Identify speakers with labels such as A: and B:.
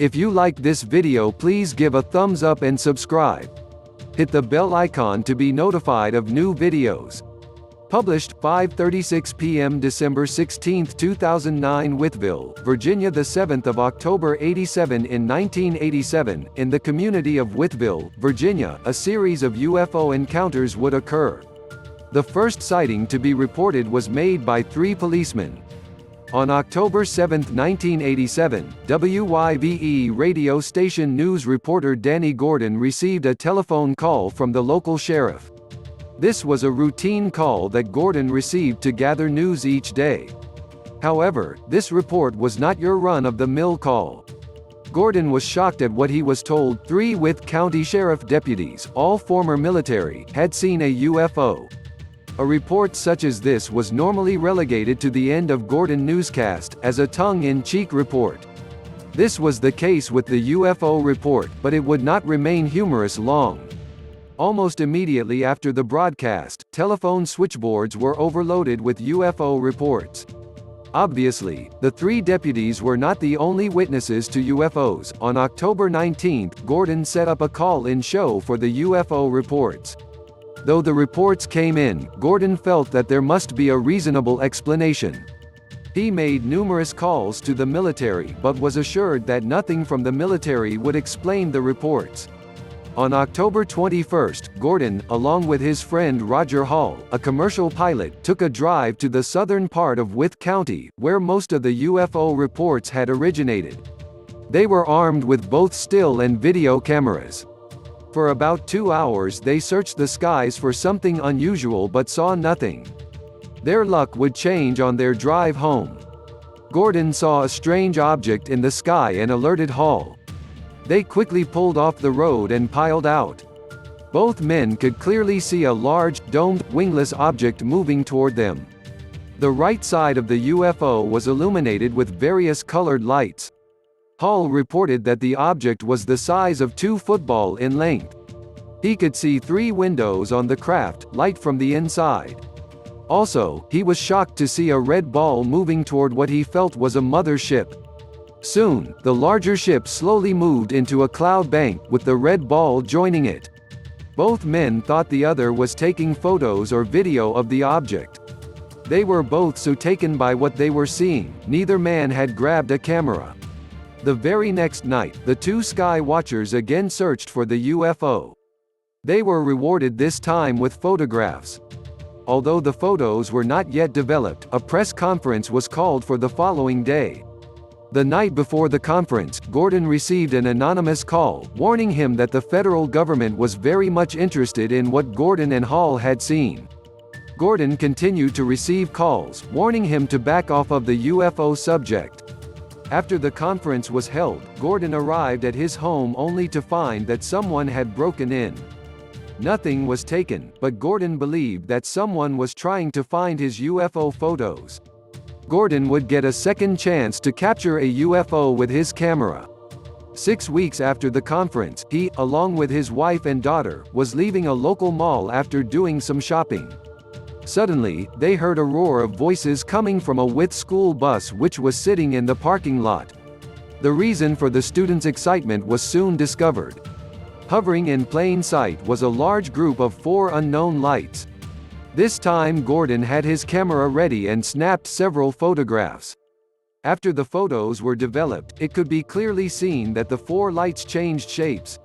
A: If you like this video, please give a thumbs up and subscribe. Hit the bell icon to be notified of new videos. Published 5:36 p.m. December 16, 2009. Wytheville, Virginia. The 7th of October 87. In 1987, in the community of Wytheville, Virginia, a series of UFO encounters would occur. The first sighting to be reported was made by 3 policemen. On October 7, 1987, WYVE radio station news reporter Danny Gordon received a telephone call from the local sheriff. This was a routine call that Gordon received to gather news each day. However, this report was not your run-of-the-mill call. Gordon was shocked at what he was told. 3 Wythe County Sheriff deputies, all former military, had seen a UFO. A report such as this was normally relegated to the end of Gordon newscast, as a tongue-in-cheek report. This was the case with the UFO report, but it would not remain humorous long. Almost immediately after the broadcast, telephone switchboards were overloaded with UFO reports. Obviously, the 3 deputies were not the only witnesses to UFOs. On October 19, Gordon set up a call-in show for the UFO reports. Though the reports came in, Gordon felt that there must be a reasonable explanation. He made numerous calls to the military but was assured that nothing from the military would explain the reports. On October 21, Gordon, along with his friend Roger Hall, a commercial pilot, took a drive to the southern part of Wythe County, where most of the UFO reports had originated. They were armed with both still and video cameras. For about 2 hours they searched the skies for something unusual but saw nothing. Their luck would change on their drive home. Gordon saw a strange object in the sky and alerted Hall. They quickly pulled off the road and piled out. Both men could clearly see a large, domed, wingless object moving toward them. The right side of the UFO was illuminated with various colored lights. Hall reported that the object was the size of 2 footballs in length. He could see 3 windows on the craft, light from the inside. Also, he was shocked to see a red ball moving toward what he felt was a mother ship. Soon, the larger ship slowly moved into a cloud bank, with the red ball joining it. Both men thought the other was taking photos or video of the object. They were both so taken by what they were seeing, neither man had grabbed a camera. The very next night, the 2 sky watchers again searched for the UFO. They were rewarded this time with photographs. Although the photos were not yet developed, a press conference was called for the following day. The night before the conference, Gordon received an anonymous call, warning him that the federal government was very much interested in what Gordon and Hall had seen. Gordon continued to receive calls, warning him to back off of the UFO subject. After the conference was held, Gordon arrived at his home only to find that someone had broken in. Nothing was taken, but Gordon believed that someone was trying to find his UFO photos. Gordon would get a second chance to capture a UFO with his camera. 6 weeks after the conference, he, along with his wife and daughter, was leaving a local mall after doing some shopping. Suddenly, they heard a roar of voices coming from a Wythe school bus which was sitting in the parking lot. The reason for the students' excitement was soon discovered. Hovering in plain sight was a large group of 4 unknown lights. This time Gordon had his camera ready and snapped several photographs. After the photos were developed, it could be clearly seen that the 4 lights changed shapes.